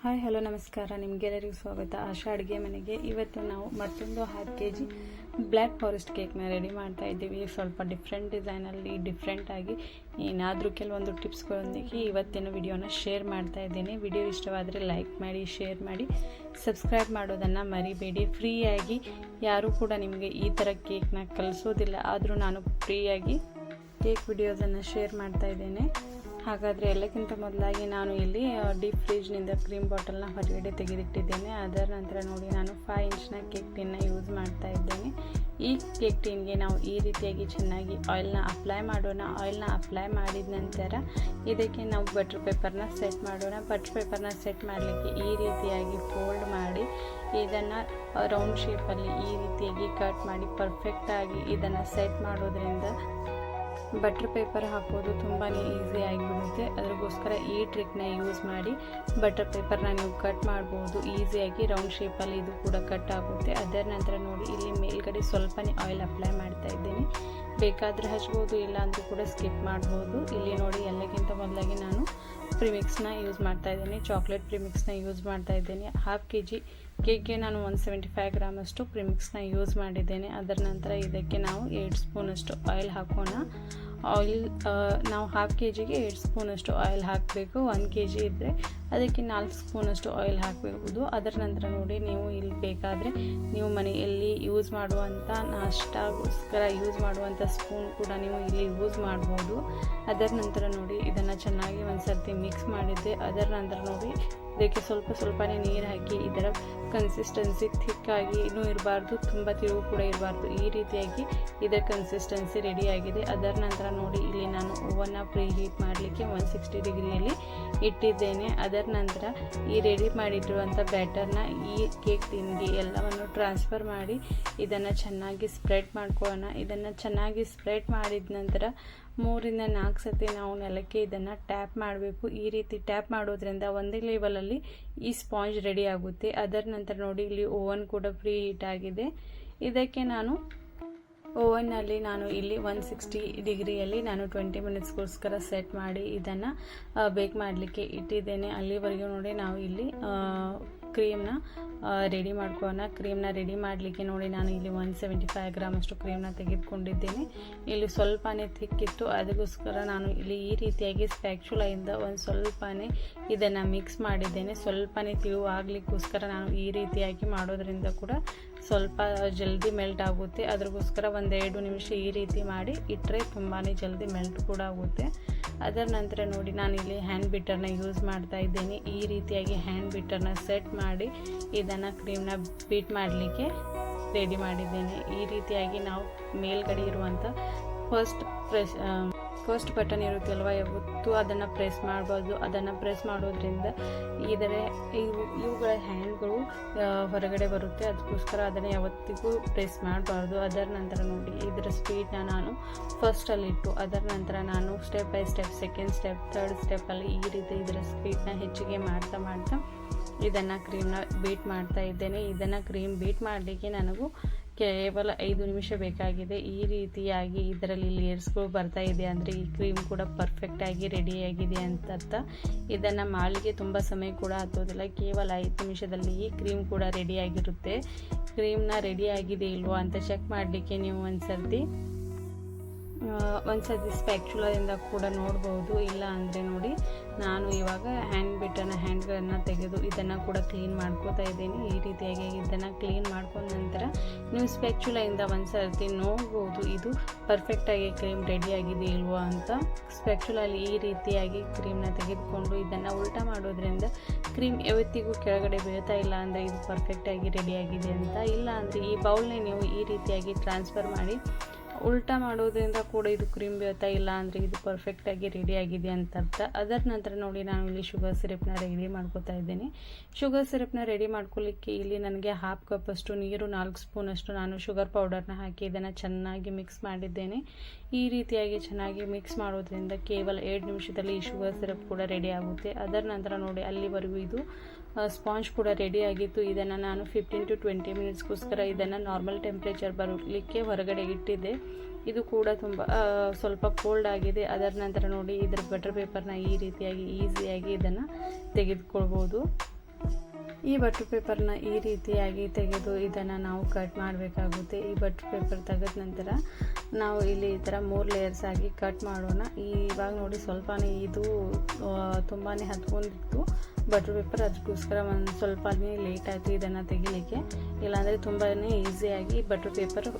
Hi hello ನಮಸ್ಕಾರ, ನಿಮಗೆಲ್ಲರಿಗೂ ಸ್ವಾಗತ ಆಶಾ ಅಡುಗೆ ಮನೆಗೆ. ಇವತ್ತು ನಾವು ಮತ್ತೊಂದು 1/2 kg ಬ್ಲ್ಯಾಕ್ ಫಾರೆಸ್ಟ್ ಕೇಕ್ನ ರೆಡಿ ಮಾಡ್ತಾ ಇದ್ದೀವಿ. ಸ್ವಲ್ಪ ಡಿಫ್ರೆಂಟ್ ಡಿಸೈನಲ್ಲಿ ಡಿಫ್ರೆಂಟಾಗಿ ಏನಾದರೂ ಕೆಲವೊಂದು ಟಿಪ್ಸ್ಗಳೊಂದಿಗೆ ಇವತ್ತಿನ ವಿಡಿಯೋನ ಶೇರ್ ಮಾಡ್ತಾ ಇದ್ದೀನಿ. ವಿಡಿಯೋ ಇಷ್ಟವಾದರೆ ಲೈಕ್ ಮಾಡಿ, ಶೇರ್ ಮಾಡಿ, ಸಬ್ಸ್ಕ್ರೈಬ್ ಮಾಡೋದನ್ನು ಮರಿಬೇಡಿ. ಫ್ರೀಯಾಗಿ ಯಾರೂ ಕೂಡ ನಿಮಗೆ ಈ ಥರ ಕೇಕ್ನ ಕಲಿಸೋದಿಲ್ಲ, ಆದರೂ ನಾನು ಫ್ರೀಯಾಗಿ ಕೇಕ್ ವಿಡಿಯೋಸನ್ನು ಶೇರ್ ಮಾಡ್ತಾ ಇದ್ದೇನೆ. ಹಾಗಾದರೆ ಎಲ್ಲಕ್ಕಿಂತ ಮೊದಲಾಗಿ ನಾನು ಇಲ್ಲಿ ಡೀಪ್ ಫ್ರಿಜ್ನಿಂದ ಕ್ರೀಮ್ ಬಾಟಲ್ನ ಹೊರಗಡೆ ತೆಗೆದಿಟ್ಟಿದ್ದೇನೆ. ಅದರ ನಂತರ ನೋಡಿ ನಾನು 5 ಇಂಚ್ನ ಕೇಕ್ ಟಿನ್ನ ಯೂಸ್ ಮಾಡ್ತಾ ಇದ್ದೇನೆ. ಈ ಕೇಕ್ ಟಿನ್ಗೆ ನಾವು ಈ ರೀತಿಯಾಗಿ ಚೆನ್ನಾಗಿ ಆಯಿಲ್ನ ಅಪ್ಲೈ ಮಾಡೋಣ. ಆಯಿಲ್ನ ಅಪ್ಲೈ ಮಾಡಿದ ನಂತರ ಇದಕ್ಕೆ ನಾವು ಬಟರ್ ಪೇಪರ್ನ ಸೆಟ್ ಮಾಡೋಣ. ಬಟರ್ ಪೇಪರ್ನ ಸೆಟ್ ಮಾಡಲಿಕ್ಕೆ ಈ ರೀತಿಯಾಗಿ ಫೋಲ್ಡ್ ಮಾಡಿ ಇದನ್ನು ರೌಂಡ್ ಶೇಪಲ್ಲಿ ಈ ರೀತಿಯಾಗಿ ಕಟ್ ಮಾಡಿ ಪರ್ಫೆಕ್ಟಾಗಿ ಇದನ್ನು ಸೆಟ್ ಮಾಡೋದ್ರಿಂದ ಬಟರ್ ಪೇಪರ್ ಹಾಕೋದು ತುಂಬಾ ಈಸಿ ಆಗಿಬಿಡುತ್ತೆ. ಅದಕ್ಕೋಸ್ಕರ ಈ ಟ್ರಿಕ್ನ ಯೂಸ್ ಮಾಡಿ ಬಟರ್ ಪೇಪರ್ನ ನೀವು ಕಟ್ ಮಾಡ್ಬೋದು ಈಸಿಯಾಗಿ. ರೌಂಡ್ ಶೇಪಲ್ಲಿ ಇದು ಕೂಡ ಕಟ್ ಆಗುತ್ತೆ. ಅದರ ನಂತರ ನೋಡಿ ಇಲ್ಲಿ ಮೇಲ್ಗಡೆ ಸ್ವಲ್ಪನೇ ಆಯಿಲ್ ಅಪ್ಲೈ ಮಾಡ್ತಾ ಇದ್ದೀನಿ. ಬೇಕಾದರೆ ಹಚ್ಬೋದು, ಇಲ್ಲ ಅಂದರೂ ಕೂಡ ಸ್ಕಿಪ್ ಮಾಡ್ಬೋದು. ಇಲ್ಲಿ ನೋಡಿ ಎಲ್ಲಕ್ಕಿಂತ ಮೊದಲಾಗಿ ನಾನು ಪ್ರಿಮಿಕ್ಸ್ನ ಯೂಸ್ ಮಾಡ್ತಾ ಇದ್ದೀನಿ. ಚಾಕ್ಲೇಟ್ ಪ್ರಿಮಿಕ್ಸ್ನ ಯೂಸ್ ಮಾಡ್ತಾ ಇದ್ದೀನಿ. 1/2 kg ಕೇಕ್ಗೆ ನಾನು 175 ಗ್ರಾಮಷ್ಟು ಪ್ರಿಮಿಕ್ಸ್ನ ಯೂಸ್ ಮಾಡಿದ್ದೇನೆ. ಅದರ ನಂತರ ಇದಕ್ಕೆ ನಾವು 8 ಸ್ಪೂನಷ್ಟು ಆಯಿಲ್ ಹಾಕೋಣ. ಆಯಿಲ್ ನಾವು 1/2 kgಗೆ 8 ಸ್ಪೂನಷ್ಟು ಆಯಿಲ್ ಹಾಕಬೇಕು. 1 kg ಇದ್ದರೆ ಅದಕ್ಕೆ 4 ಸ್ಪೂನಷ್ಟು ಆಯಿಲ್ ಹಾಕಬಹುದು. ಅದರ ನಂತರ ನೋಡಿ ನೀವು ಇಲ್ಲಿ ಬೇಕಾದರೆ ನೀವು ಮನೆಯಲ್ಲಿ ಯೂಸ್ ಮಾಡುವಂಥ ನಾಷ್ಟಾಗೋಸ್ಕರ ಯೂಸ್ ಮಾಡುವಂಥ ಸ್ಪೂನ್ ಕೂಡ ನೀವು ಇಲ್ಲಿ ಯೂಸ್ ಮಾಡ್ಬೋದು. ಅದರ ನಂತರ ನೋಡಿ ಇದನ್ನು ಚೆನ್ನಾಗಿ ಒಂದು ಸರ್ತಿ ಮಿಕ್ಸ್ ಮಾಡಿದ್ದೆ. ಅದರ ನಂತರ ನೋಡಿ ಇದಕ್ಕೆ ಸ್ವಲ್ಪನೇ ನೀರು ಹಾಕಿ ಇದರ ಕನ್ಸಿಸ್ಟೆನ್ಸಿ ಥಿಕ್ಕಾಗಿ ಇನ್ನೂ ಇರಬಾರ್ದು, ತುಂಬ ತಿರುವು ಕೂಡ ಇರಬಾರ್ದು. ಈ ರೀತಿಯಾಗಿ ಇದರ ಕನ್ಸಿಸ್ಟೆನ್ಸಿ ರೆಡಿಯಾಗಿದೆ. ಅದರ ನಂತರ ನೋಡಿ ಇಲ್ಲಿ ನಾನು ಓವನ್ನ ಪ್ರೀ ಹೀಟ್ ಮಾಡಲಿಕ್ಕೆ 160 ಡಿಗ್ರಿಯಲ್ಲಿ ಇಟ್ಟಿದ್ದೇನೆ. ಅದರ ನಂತರ ಈ ರೆಡಿ ಮಾಡಿಟ್ಟಿರುವಂಥ ಬ್ಯಾಟರ್ನ ಈ ಕೇಕ್ ಟಿನ್ಗೆ ಎಲ್ಲವನ್ನು ಟ್ರಾನ್ಸ್ಫರ್ ಮಾಡಿ ಇದನ್ನು ಚೆನ್ನಾಗಿ ಸ್ಪ್ರೆಡ್ ಮಾಡ್ಕೊಳ್ಳೋಣ. ಇದನ್ನು ಚೆನ್ನಾಗಿ ಸ್ಪ್ರೆಡ್ ಮಾಡಿದ ನಂತರ 3 ರಿಂದ 4 ಸತಿ ನಾವು ನೆಲಕ್ಕೆ ಇದನ್ನು ಟ್ಯಾಪ್ ಮಾಡಬೇಕು. ಈ ರೀತಿ ಟ್ಯಾಪ್ ಮಾಡೋದ್ರಿಂದ ಒಂದೇ ಲೆವೆಲಲ್ಲಿ ಈ ಸ್ಪಾಂಜ್ ರೆಡಿ ಆಗುತ್ತೆ. ಅದರ ನಂತರ ನೋಡಿ ಇಲ್ಲಿ ಓವನ್ ಕೂಡ ಪ್ರೀ ಹೀಟ್ ಆಗಿದೆ. ಇದಕ್ಕೆ ನಾನು ಓವನ್ನಲ್ಲಿ ನಾನು ಇಲ್ಲಿ 160 ಡಿಗ್ರಿಯಲ್ಲಿ ನಾನು 20 ಮಿನಿಟ್ಸ್ಗೋಸ್ಕರ ಸೆಟ್ ಮಾಡಿ ಇದನ್ನು ಬೇಕ್ ಮಾಡಲಿಕ್ಕೆ ಇಟ್ಟಿದ್ದೇನೆ. ಅಲ್ಲಿವರೆಗೂ ನೋಡಿ ನಾವು ಇಲ್ಲಿ ಕ್ರೀಮ್ನ ರೆಡಿ ಮಾಡ್ಕೊಳ್ಳೋಣ. ಕ್ರೀಮ್ನ ರೆಡಿ ಮಾಡಲಿಕ್ಕೆ ನೋಡಿ ನಾನು ಇಲ್ಲಿ 175 ಗ್ರಾಮಷ್ಟು ಕ್ರೀಮ್ನ ತೆಗೆದುಕೊಂಡಿದ್ದೇನೆ. ಇಲ್ಲಿ ಸ್ವಲ್ಪನೇ ಥಿಕ್ಕಿತ್ತು, ಅದಕ್ಕೋಸ್ಕರ ನಾನು ಇಲ್ಲಿ ಈ ರೀತಿಯಾಗಿ ಸ್ಪ್ಯಾಕ್ಚುಲಾಯಿಂದ ಒಂದು ಸ್ವಲ್ಪನೇ ಇದನ್ನು ಮಿಕ್ಸ್ ಮಾಡಿದ್ದೇನೆ. ಸ್ವಲ್ಪನೇ ತಿಳುವು ಆಗಲಿಕ್ಕೋಸ್ಕರ ನಾನು ಈ ರೀತಿಯಾಗಿ ಮಾಡೋದ್ರಿಂದ ಕೂಡ ಸ್ವಲ್ಪ ಜಲ್ದಿ ಮೆಲ್ಟ್ ಆಗುತ್ತೆ. ಅದಕ್ಕೋಸ್ಕರ 1-2 ನಿಮಿಷ ಈ ರೀತಿ ಮಾಡಿ ಇಟ್ಟರೆ ತುಂಬಾ ಜಲ್ದಿ ಮೆಲ್ಟ್ ಕೂಡ ಆಗುತ್ತೆ. ಅದರ ನಂತರ ನೋಡಿ ನಾನು ಇಲ್ಲಿ ಹ್ಯಾಂಡ್ ಬೀಟರ್ನ ಯೂಸ್ ಮಾಡ್ತಾ ಇದ್ದೇನೆ. ಈ ರೀತಿಯಾಗಿ ಹ್ಯಾಂಡ್ ಬೀಟರ್ನ ಸೆಟ್ ಮಾಡಿ ಇದನ್ನು ಕ್ರೀಮ್ನ ಬೀಟ್ ಮಾಡಲಿಕ್ಕೆ ರೆಡಿ ಮಾಡಿದ್ದೇನೆ. ಈ ರೀತಿಯಾಗಿ ನಾವು ಮೇಲ್ಗಡೆ ಇರುವಂಥ ಫಸ್ಟ್ ಬಟನ್ ಇರುತ್ತಲ್ವ, ಯಾವತ್ತೂ ಅದನ್ನು ಪ್ರೆಸ್ ಮಾಡಬಾರ್ದು. ಅದನ್ನು ಪ್ರೆಸ್ ಮಾಡೋದ್ರಿಂದ ಇವುಗಳ ಹ್ಯಾಂಡ್ಗಳು ಹೊರಗಡೆ ಬರುತ್ತೆ. ಅದಕ್ಕೋಸ್ಕರ ಅದನ್ನು ಯಾವತ್ತಿಗೂ ಪ್ರೆಸ್ ಮಾಡಬಾರ್ದು. ಅದರ ನಂತರ ನೋಡಿ ಇದರ ಸ್ಪೀಡ್ನ ನಾನು ಫಸ್ಟಲ್ಲಿಟ್ಟು ಅದರ ನಂತರ ನಾನು step by step, second step, third ಸ್ಟೆಪ್ಪಲ್ಲಿ ಈ ರೀತಿ ಇದರ ಸ್ಪೀಡ್ನ ಹೆಚ್ಚಿಗೆ ಮಾಡ್ತಾ ಇದನ್ನು ಕ್ರೀಮ್ನ ಬೀಟ್ ಮಾಡ್ತಾ ಇದ್ದೇನೆ. ಇದನ್ನು ಕ್ರೀಮ್ ಬೀಟ್ ಮಾಡಲಿಕ್ಕೆ ನನಗೂ ಕೇವಲ 5 ನಿಮಿಷ ಬೇಕಾಗಿದೆ. ಈ ರೀತಿಯಾಗಿ ಇದರಲ್ಲಿ ಲೇಯರ್ಸ್ಗಳು ಬರ್ತಾ ಇದೆ ಅಂದರೆ ಈ ಕ್ರೀಮ್ ಕೂಡ ಪರ್ಫೆಕ್ಟಾಗಿ ರೆಡಿಯಾಗಿದೆ ಅಂತ ಅರ್ಥ. ಇದನ್ನು ಮಾಡಲಿಕ್ಕೆ ತುಂಬ ಸಮಯ ಕೂಡ ಹತ್ತೋದಿಲ್ಲ. ಕೇವಲ 5 ನಿಮಿಷದಲ್ಲಿ ಈ ಕ್ರೀಮ್ ಕೂಡ ರೆಡಿಯಾಗಿರುತ್ತೆ. ಕ್ರೀಮ್ನ ರೆಡಿಯಾಗಿದೆ ಇಲ್ವೋ ಅಂತ ಚೆಕ್ ಮಾಡಲಿಕ್ಕೆ ನೀವು ಒಂದು ಸರ್ತಿ ಸ್ಪ್ಯಾಕ್ಚುಲಾದಿಂದ ಕೂಡ ನೋಡ್ಬೋದು. ಇಲ್ಲ ಅಂದರೆ ನೋಡಿ ನಾನು ಇವಾಗ ಹ್ಯಾಂಡ್ಗಳನ್ನು ತೆಗೆದು ಇದನ್ನು ಕೂಡ ಕ್ಲೀನ್ ಮಾಡ್ಕೋತಾ ಇದ್ದೀನಿ. ಈ ರೀತಿಯಾಗಿ ಇದನ್ನು ಕ್ಲೀನ್ ಮಾಡ್ಕೊಂಡ ನಂತರ ನೀವು ಸ್ಪ್ಯಾಕ್ಚುಲಾಯಿಂದ ಒಂದು ಸರ್ತಿ ನೋಡ್ಬೋದು ಇದು ಪರ್ಫೆಕ್ಟಾಗಿ ಕ್ರೀಮ್ ರೆಡಿಯಾಗಿದೆ ಇಲ್ವೋ ಅಂತ. ಸ್ಪ್ಯಾಕ್ಚುಲಲ್ಲಿ ಈ ರೀತಿಯಾಗಿ ಕ್ರೀಮ್ನ ತೆಗೆದುಕೊಂಡು ಇದನ್ನು ಉಲ್ಟಾ ಮಾಡೋದ್ರಿಂದ ಕ್ರೀಮ್ ಯಾವತ್ತಿಗೂ ಕೆಳಗಡೆ ಬೀಳ್ತಾ ಇಲ್ಲ ಅಂದರೆ ಇದು ಪರ್ಫೆಕ್ಟಾಗಿ ರೆಡಿಯಾಗಿದೆ ಅಂತ. ಇಲ್ಲ ಅಂದರೆ ಈ ಬೌಲ್ನೇ ನೀವು ಈ ರೀತಿಯಾಗಿ ಟ್ರಾನ್ಸ್ಫರ್ ಮಾಡಿ ಉಲ್ಟಾ ಮಾಡೋದ್ರಿಂದ ಕೂಡ ಇದು ಕ್ರೀಮ್ ಬೀಳ್ತಾ ಇಲ್ಲ ಅಂದರೆ ಇದು ಪರ್ಫೆಕ್ಟಾಗಿ ರೆಡಿಯಾಗಿದೆ ಅಂತ ಅರ್ಥ. ಅದರ ನಂತರ ನೋಡಿ ನಾನು ಇಲ್ಲಿ ಶುಗರ್ ಸಿರಪ್ನ ರೆಡಿ ಮಾಡ್ಕೋತಾ ಇದ್ದೇನೆ. ಶುಗರ್ ಸಿರಪ್ನ ರೆಡಿ ಮಾಡ್ಕೊಳ್ಳಿಕ್ಕೆ ಇಲ್ಲಿ ನನಗೆ 1/2 ಕಪ್ಪಷ್ಟು ನೀರು, 4 ಸ್ಪೂನಷ್ಟು ನಾನು ಶುಗರ್ ಪೌಡರ್ನ ಹಾಕಿ ಇದನ್ನು ಚೆನ್ನಾಗಿ ಮಿಕ್ಸ್ ಮಾಡಿದ್ದೇನೆ. ಈ ರೀತಿಯಾಗಿ ಚೆನ್ನಾಗಿ ಮಿಕ್ಸ್ ಮಾಡೋದ್ರಿಂದ ಕೇವಲ 2 ನಿಮಿಷದಲ್ಲಿ ಈ ಶುಗರ್ ಸಿರಪ್ ಕೂಡ ರೆಡಿ ಆಗುತ್ತೆ. ಅದರ ನಂತರ ನೋಡಿ ಅಲ್ಲಿವರೆಗೂ ಇದು ಸ್ಪಾಂಜ್ ಕೂಡ ರೆಡಿ ಆಗಿತ್ತು. ಇದನ್ನು ನಾನು 15 to 20 ಮಿನಿಟ್ಸ್ಗೋಸ್ಕರ ಇದನ್ನು ನಾರ್ಮಲ್ ಟೆಂಪ್ರೇಚರ್ ಬರಲಿಕ್ಕೆ ಹೊರಗಡೆ ಇಟ್ಟಿದ್ದೆ. ಇದು ಕೂಡ ಸ್ವಲ್ಪ ಕೋಲ್ಡ್ ಆಗಿದೆ. ಅದರ ನಂತರ ನೋಡಿ ಇದರ ಬಟರ್ ಪೇಪರ್ನ ಈ ರೀತಿಯಾಗಿ ಈಸಿಯಾಗಿ ಇದನ್ನು ತೆಗೆದುಕೊಳ್ಬೋದು. ಈ ಬಟರ್ ಪೇಪರ್ನ ಈ ರೀತಿಯಾಗಿ ತೆಗೆದು ಇದನ್ನು ನಾವು ಕಟ್ ಮಾಡಬೇಕಾಗುತ್ತೆ. ಈ ಬಟರ್ ಪೇಪರ್ ತೆಗೆದ ನಂತರ ನಾವು ಇಲ್ಲಿ ಈ ಥರ 3 ಲೇಯರ್ಸ್ ಆಗಿ ಕಟ್ ಮಾಡೋಣ. ಇವಾಗ ನೋಡಿ ಸ್ವಲ್ಪನೇ ಇದು ತುಂಬಾ ಹತ್ಕೊಂಡಿತ್ತು ಬಟರ್ ಪೇಪರ್, ಅದಕ್ಕೋಸ್ಕರ ಒಂದು ಸ್ವಲ್ಪನೇ ಲೇಟ್ ಆಯಿತು ಇದನ್ನು ತೆಗಿಲಿಕ್ಕೆ. ಇಲ್ಲಾಂದರೆ ತುಂಬಾ ಈಸಿಯಾಗಿ ಬಟರ್ ಪೇಪರ್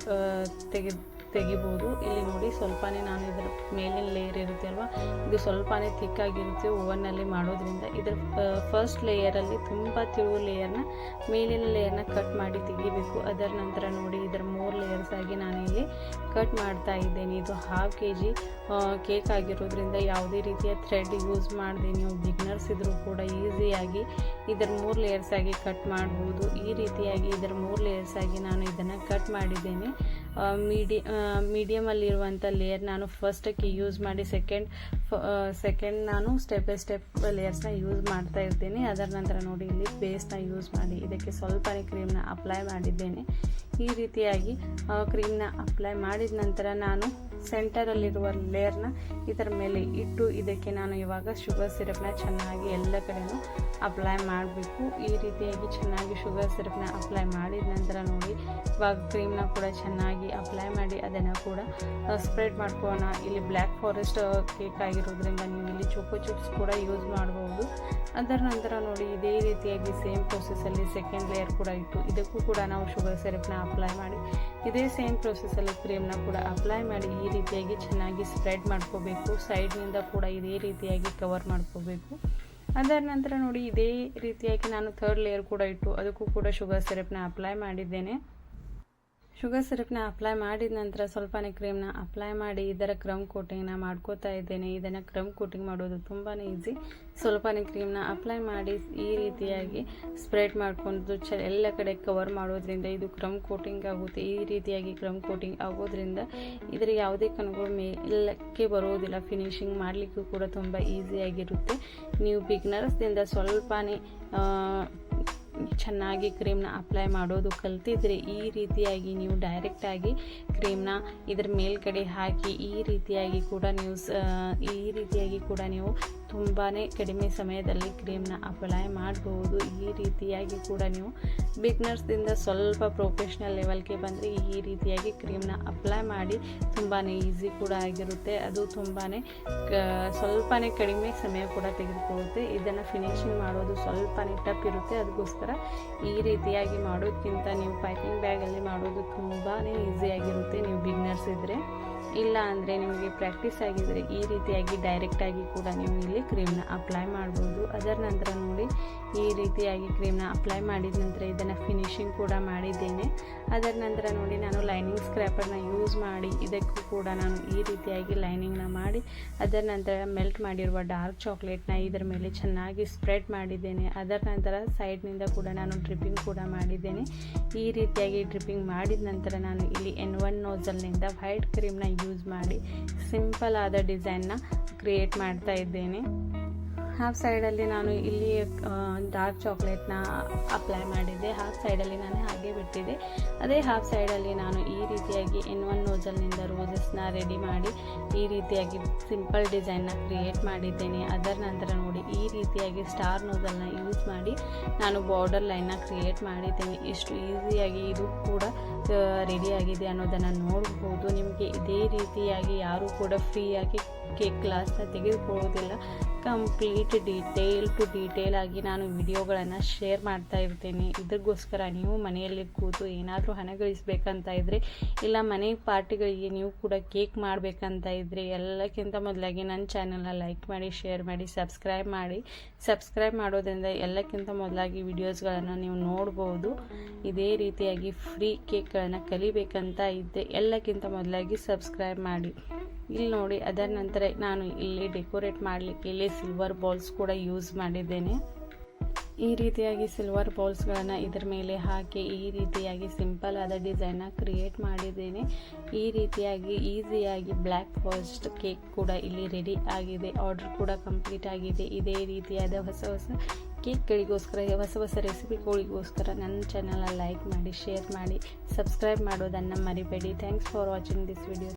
ತೆಗಿಬೋದು. ಇಲ್ಲಿ ನೋಡಿ ಸ್ವಲ್ಪನೇ ನಾನು ಇದರ ಮೇಲಿನ ಲೇಯರ್ ಇರುತ್ತೆ ಅಲ್ವಾ, ಇದು ಸ್ವಲ್ಪನೇ ಥಿಕ್ಕಾಗಿರುತ್ತೆ ಓವನ್ನಲ್ಲಿ ಮಾಡೋದ್ರಿಂದ. ಇದರ ಫಸ್ಟ್ ಲೇಯರಲ್ಲಿ ತುಂಬ ತಿಳುವು ಲೇಯರ್ನ ಮೇಲಿನ ಲೇಯರ್ನ ಕಟ್ ಮಾಡಿ ತೆಗಿಬೇಕು. ಅದರ ನಂತರ ನೋಡಿ ಇದರ 3 ಲೇಯರ್ಸ್ ಆಗಿ ನಾನು ಇಲ್ಲಿ ಕಟ್ ಮಾಡ್ತಾ ಇದ್ದೇನೆ. ಇದು 1/2 kg ಕೇಕ್ ಆಗಿರೋದ್ರಿಂದ ಯಾವುದೇ ರೀತಿಯ ಥ್ರೆಡ್ ಯೂಸ್ ಮಾಡದೆ ನೀವು ಬಿಗ್ನರ್ಸ್ ಇದ್ರೂ ಕೂಡ ಈಸಿಯಾಗಿ ಇದರ 3 ಲೇಯರ್ಸ್ ಆಗಿ ಕಟ್ ಮಾಡ್ಬೋದು. ಈ ರೀತಿಯಾಗಿ ಇದರ 3 ಲೇಯರ್ಸ್ ಆಗಿ ನಾನು ಇದನ್ನು ಕಟ್ ಮಾಡಿದ್ದೇನೆ. ಮೀಡಿಯಮಲ್ಲಿರುವಂಥ ಲೇಯರ್ ನಾನು ಫಸ್ಟಕ್ಕೆ ಯೂಸ್ ಮಾಡಿ ಸೆಕೆಂಡ್ ನಾನು ಸ್ಟೆಪ್ ಬೈ ಸ್ಟೆಪ್ ಲೇಯರ್ಸ್ನ ಯೂಸ್ ಮಾಡ್ತಾ ಇರ್ತೀನಿ. ಅದರ ನಂತರ ನೋಡಿ ಇಲ್ಲಿ ಬೇಸ್ನ ಯೂಸ್ ಮಾಡಿ ಇದಕ್ಕೆ ಸ್ವಲ್ಪನೇ ಕ್ರೀಮ್ನ ಅಪ್ಲೈ ಮಾಡಿದ್ದೇನೆ. ಈ ರೀತಿಯಾಗಿ ಕ್ರೀಮ್ನ ಅಪ್ಲೈ ಮಾಡಿದ ನಂತರ ನಾನು ಸೆಂಟರಲ್ಲಿರುವ ಲೇಯರ್ನ ಇದರ ಮೇಲೆ ಇಟ್ಟು ಇದಕ್ಕೆ ನಾನು ಇವಾಗ ಶುಗರ್ ಸಿರಪ್ನ ಚೆನ್ನಾಗಿ ಎಲ್ಲ ಕಡೆನೂ ಅಪ್ಲೈ ಮಾಡಬೇಕು. ಈ ರೀತಿಯಾಗಿ ಚೆನ್ನಾಗಿ ಶುಗರ್ ಸಿರಪ್ನ ಅಪ್ಲೈ ಮಾಡಿದ ನಂತರ ನೋಡಿ ಇವಾಗ ಕ್ರೀಮ್ನ ಕೂಡ ಚೆನ್ನಾಗಿ ಅಪ್ಲೈ ಮಾಡಿ ಅದನ್ನು ಕೂಡ ಸ್ಪ್ರೆಡ್ ಮಾಡ್ಕೋಣ. ಇಲ್ಲಿ ಬ್ಲ್ಯಾಕ್ ಫಾರೆಸ್ಟ್ ಕೇಕ್ ಆಗಿರೋದ್ರಿಂದ ನೀವು ಇಲ್ಲಿ ಚೋಕೋ ಚಿಪ್ಸ್ ಕೂಡ ಯೂಸ್ ಮಾಡಬಹುದು. ಅದರ ನಂತರ ನೋಡಿ ಇದೇ ರೀತಿಯಾಗಿ ಸೇಮ್ ಪ್ರೊಸೆಸ್ಸಲ್ಲಿ ಸೆಕೆಂಡ್ ಲೇಯರ್ ಕೂಡ ಇಟ್ಟು ಇದಕ್ಕೂ ಕೂಡ ನಾವು ಶುಗರ್ ಸಿರಪ್ನ ಅಪ್ಲೈ ಮಾಡಿ ಇದೇ ಸೇಮ್ ಪ್ರೊಸೆಸ್ಸಲ್ಲಿ ಕ್ರೀಮ್ನ ಕೂಡ ಅಪ್ಲೈ ಮಾಡಿ ಈ ರೀತಿಯಾಗಿ ಚೆನ್ನಾಗಿ ಸ್ಪ್ರೆಡ್ ಮಾಡ್ಕೋಬೇಕು. ಸೈಡ್ನಿಂದ ಕೂಡ ಇದೇ ರೀತಿಯಾಗಿ ಕವರ್ ಮಾಡ್ಕೋಬೇಕು. ಅದರ ನಂತರ ನೋಡಿ ಇದೇ ರೀತಿಯಾಗಿ ನಾನು 3rd ಲೇಯರ್ ಕೂಡ ಇಟ್ಟು ಅದಕ್ಕೂ ಕೂಡ ಶುಗರ್ ಸಿರಪ್ನ ಅಪ್ಲೈ ಮಾಡಿದ್ದೇನೆ. ಶುಗರ್ ಸಿರಪ್ನ ಅಪ್ಲೈ ಮಾಡಿದ ನಂತರ ಸ್ವಲ್ಪನೇ ಕ್ರೀಮ್ನ ಅಪ್ಲೈ ಮಾಡಿ ಇದರ ಕ್ರಮ್ ಕೋಟಿಂಗ್ನ ಮಾಡ್ಕೋತಾ ಇದ್ದೇನೆ. ಇದನ್ನು ಕ್ರಮ್ ಕೋಟಿಂಗ್ ಮಾಡೋದು ತುಂಬಾ ಈಸಿ. ಸ್ವಲ್ಪನೇ ಕ್ರೀಮ್ನ ಅಪ್ಲೈ ಮಾಡಿ ಈ ರೀತಿಯಾಗಿ ಸ್ಪ್ರೆಡ್ ಮಾಡ್ಕೊಂಡು ಎಲ್ಲ ಕಡೆ ಕವರ್ ಮಾಡೋದ್ರಿಂದ ಇದು ಕ್ರಮ್ ಕೋಟಿಂಗ್ ಆಗುತ್ತೆ. ಈ ರೀತಿಯಾಗಿ ಕ್ರಮ್ ಕೋಟಿಂಗ್ ಆಗೋದ್ರಿಂದ ಇದರ ಯಾವುದೇ ಕಣಗಳು ಮೇಲಕ್ಕೆ ಬರೋದಿಲ್ಲ. ಫಿನಿಶಿಂಗ್ ಮಾಡಲಿಕ್ಕೂ ಕೂಡ ತುಂಬ ಈಸಿಯಾಗಿರುತ್ತೆ. ನೀವು ಬಿಗ್ನರ್ಸ್ದಿಂದ ಸ್ವಲ್ಪನೇ ಚೆನ್ನಾಗಿ ಕ್ರೀಮ್ನ ಅಪ್ಲೈ ಮಾಡೋದು ಕಲ್ತಿದ್ರೆ ಈ ರೀತಿಯಾಗಿ ನೀವು ಡೈರೆಕ್ಟಾಗಿ ಕ್ರೀಮ್ನ ಇದರ ಮೇಲ್ಗಡೆ ಹಾಕಿ ಈ ರೀತಿಯಾಗಿ ಕೂಡ ನೀವು ತುಂಬಾ ಕಡಿಮೆ ಸಮಯದಲ್ಲಿ ಕ್ರೀಮ್ನ ಅಪ್ಲೈ ಮಾಡಬಹುದು. ಈ ರೀತಿಯಾಗಿ ಕೂಡ ನೀವು ಬಿಗ್ನರ್ಸ್ದಿಂದ ಸ್ವಲ್ಪ ಪ್ರೊಫೆಷ್ನಲ್ ಲೆವೆಲ್ಗೆ ಬಂದರೆ ಈ ರೀತಿಯಾಗಿ ಕ್ರೀಮ್ನ ಅಪ್ಲೈ ಮಾಡಿ ತುಂಬಾ ಈಸಿ ಕೂಡ ಆಗಿರುತ್ತೆ. ಅದು ಸ್ವಲ್ಪನೇ ಕಡಿಮೆ ಸಮಯ ಕೂಡ ತೆಗೆದುಕೊಳ್ಳುತ್ತೆ. ಇದನ್ನು ಫಿನಿಶಿಂಗ್ ಮಾಡೋದು ಸ್ವಲ್ಪನೇ ಟಫ್ ಇರುತ್ತೆ. ಅದಕ್ಕೋಸ್ಕರ ಈ ರೀತಿಯಾಗಿ ಮಾಡೋದಕ್ಕಿಂತ ನೀವು ಪೈಪಿಂಗ್ ಬ್ಯಾಗಲ್ಲಿ ಮಾಡೋದು ತುಂಬಾ ಈಸಿಯಾಗಿರುತ್ತೆ ನೀವು ಬಿಗ್ನರ್ಸ್ ಇದ್ದರೆ. ಇಲ್ಲ ಅಂದರೆ ನಿಮಗೆ ಪ್ರಾಕ್ಟೀಸ್ ಆಗಿದ್ದರೆ ಈ ರೀತಿಯಾಗಿ ಡೈರೆಕ್ಟಾಗಿ ಕೂಡ ನೀವು ಇಲ್ಲಿ ಕ್ರೀಮ್ನ ಅಪ್ಲೈ ಮಾಡ್ಬೋದು. ಅದರ ನಂತರ ನೋಡಿ ಈ ರೀತಿಯಾಗಿ ಕ್ರೀಮ್ನ ಅಪ್ಲೈ ಮಾಡಿದ ನಂತರ ಇದನ್ನು ಫಿನಿಶಿಂಗ್ ಕೂಡ ಮಾಡಿದ್ದೇನೆ. ಅದರ ನಂತರ ನೋಡಿ ನಾನು ಲೈನಿಂಗ್ ಸ್ಕ್ರ್ಯಾಪರ್ನ ಯೂಸ್ ಮಾಡಿ ಇದಕ್ಕೂ ಕೂಡ ನಾನು ಈ ರೀತಿಯಾಗಿ ಲೈನಿಂಗ್ನ ಮಾಡಿ ಅದರ ನಂತರ ಮೆಲ್ಟ್ ಮಾಡಿರುವ ಡಾರ್ಕ್ ಚಾಕ್ಲೇಟ್ನ ಇದರ ಮೇಲೆ ಚೆನ್ನಾಗಿ ಸ್ಪ್ರೆಡ್ ಮಾಡಿದ್ದೇನೆ. ಅದರ ನಂತರ ಸೈಡ್ನಿಂದ ಕೂಡ ನಾನು ಡ್ರಿಪ್ಪಿಂಗ್ ಕೂಡ ಮಾಡಿದ್ದೇನೆ. ಈ ರೀತಿಯಾಗಿ ಡ್ರಿಪ್ಪಿಂಗ್ ಮಾಡಿದ ನಂತರ ನಾನು ಇಲ್ಲಿ N1 ನೋಸಲ್ನಿಂದ ವೈಟ್ ಕ್ರೀಮ್ನ ಯೂಸ್ ಮಾಡಿ ಸಿಂಪಲ್ ಆದ ಡಿಸೈನ್ನ ಕ್ರಿಯೇಟ್ ಮಾಡ್ತಾ ಇದ್ದೇನೆ. ಹಾಫ್ ಸೈಡಲ್ಲಿ ನಾನು ಇಲ್ಲಿ ಡಾರ್ಕ್ ಚಾಕ್ಲೇಟ್ನ ಅಪ್ಲೈ ಮಾಡಿದ್ದೆ, ಹಾಫ್ ಸೈಡಲ್ಲಿ ನಾನು ಹಾಗೆ ಬಿಟ್ಟಿದ್ದೆ. ಅದೇ ಹಾಫ್ ಸೈಡಲ್ಲಿ ನಾನು ಈ ರೀತಿಯಾಗಿ N1 ನೋಸಲ್ನಿಂದ ರೋಸಸ್ನ ರೆಡಿ ಮಾಡಿ ಈ ರೀತಿಯಾಗಿ ಸಿಂಪಲ್ ಡಿಸೈನ್ನ ಕ್ರಿಯೇಟ್ ಮಾಡಿದ್ದೇನೆ. ಅದರ ನಂತರ ನೋಡಿ ಈ ರೀತಿಯಾಗಿ ಸ್ಟಾರ್ ನೋಸಲ್ನ ಯೂಸ್ ಮಾಡಿ ನಾನು ಬಾರ್ಡರ್ ಲೈನ್ನ ಕ್ರಿಯೇಟ್ ಮಾಡಿದ್ದೇನೆ. ಎಷ್ಟು ಈಸಿಯಾಗಿ ಇದು ಕೂಡ ರೆಡಿಯಾಗಿದೆ ಅನ್ನೋದನ್ನು ನೋಡ್ಬೋದು. ನಿಮಗೆ ಇದೇ ರೀತಿಯಾಗಿ ಯಾರೂ ಕೂಡ ಫ್ರೀಯಾಗಿ ಕೇಕ್ ಕ್ಲಾಸ್ನ ತೆಗೆದುಕೊಳ್ಳೋದಿಲ್ಲ. ಕಂಪ್ಲೀಟ್ ಡೀಟೇಲ್ ಆಗಿ ನಾನು ವಿಡಿಯೋಗಳನ್ನು ಶೇರ್ ಮಾಡ್ತಾ ಇರ್ತೇನೆ. ಇದಕ್ಕೋಸ್ಕರ ನೀವು ಮನೆಯಲ್ಲಿ ಕೂತು ಏನಾದರೂ ಹಣ ಗಳಿಸಬೇಕಂತ ಇದ್ದರೆ ಇಲ್ಲ ಮನೆ ಪಾರ್ಟಿಗಳಿಗೆ ನೀವು ಕೂಡ ಕೇಕ್ ಮಾಡಬೇಕಂತ ಇದ್ದರೆ ಎಲ್ಲಕ್ಕಿಂತ ಮೊದಲಾಗಿ ನನ್ನ ಚಾನಲ್ನ ಲೈಕ್ ಮಾಡಿ, ಶೇರ್ ಮಾಡಿ, ಸಬ್ಸ್ಕ್ರೈಬ್ ಮಾಡೋದ್ರಿಂದ ಎಲ್ಲಕ್ಕಿಂತ ಮೊದಲಾಗಿ ವಿಡಿಯೋಸ್ಗಳನ್ನು ನೀವು ನೋಡ್ಬೋದು. ಇದೇ ರೀತಿಯಾಗಿ ಫ್ರೀ ಕೇಕ್ಗಳನ್ನು ಕಲಿಬೇಕಂತ ಇದ್ದೆ ಎಲ್ಲಕ್ಕಿಂತ ಮೊದಲಾಗಿ ಸಬ್ಸ್ಕ್ರೈಬ್ ಮಾಡಿ. ಇಲ್ಲಿ ನೋಡಿ ಅದರ ನಂತರ ನಾನು ಇಲ್ಲಿ ಡೆಕೋರೇಟ್ ಮಾಡಲಿಕ್ಕೆ ಇಲ್ಲಿ ಸಿಲ್ವರ್ ಬಾಲ್ಸ್ ಕೂಡ ಯೂಸ್ ಮಾಡಿದ್ದೇನೆ. ಈ ರೀತಿಯಾಗಿ ಸಿಲ್ವರ್ ಬಾಲ್ಸ್ಗಳನ್ನು ಇದರ ಮೇಲೆ ಹಾಕಿ ಈ ರೀತಿಯಾಗಿ ಸಿಂಪಲ್ ಆದ ಡಿಸೈನ್ನ ಕ್ರಿಯೇಟ್ ಮಾಡಿದ್ದೇನೆ. ಈ ರೀತಿಯಾಗಿ ಈಸಿಯಾಗಿ ಬ್ಲ್ಯಾಕ್ ಫಾರೆಸ್ಟ್ ಕೇಕ್ ಕೂಡ ಇಲ್ಲಿ ರೆಡಿ ಆಗಿದೆ. ಆರ್ಡರ್ ಕೂಡ ಕಂಪ್ಲೀಟ್ ಆಗಿದೆ. ಇದೇ ರೀತಿಯಾದ ಹೊಸ ಕೇಕ್ಗಳಿಗೋಸ್ಕರ, ಹೊಸ ರೆಸಿಪಿಗಳಿಗೋಸ್ಕರ ನನ್ನ ಚಾನಲ್ನ ಲೈಕ್ ಮಾಡಿ, ಶೇರ್ ಮಾಡಿ, ಸಬ್ಸ್ಕ್ರೈಬ್ ಮಾಡೋದನ್ನು ಮರಿಬೇಡಿ. Thanks for watching this video.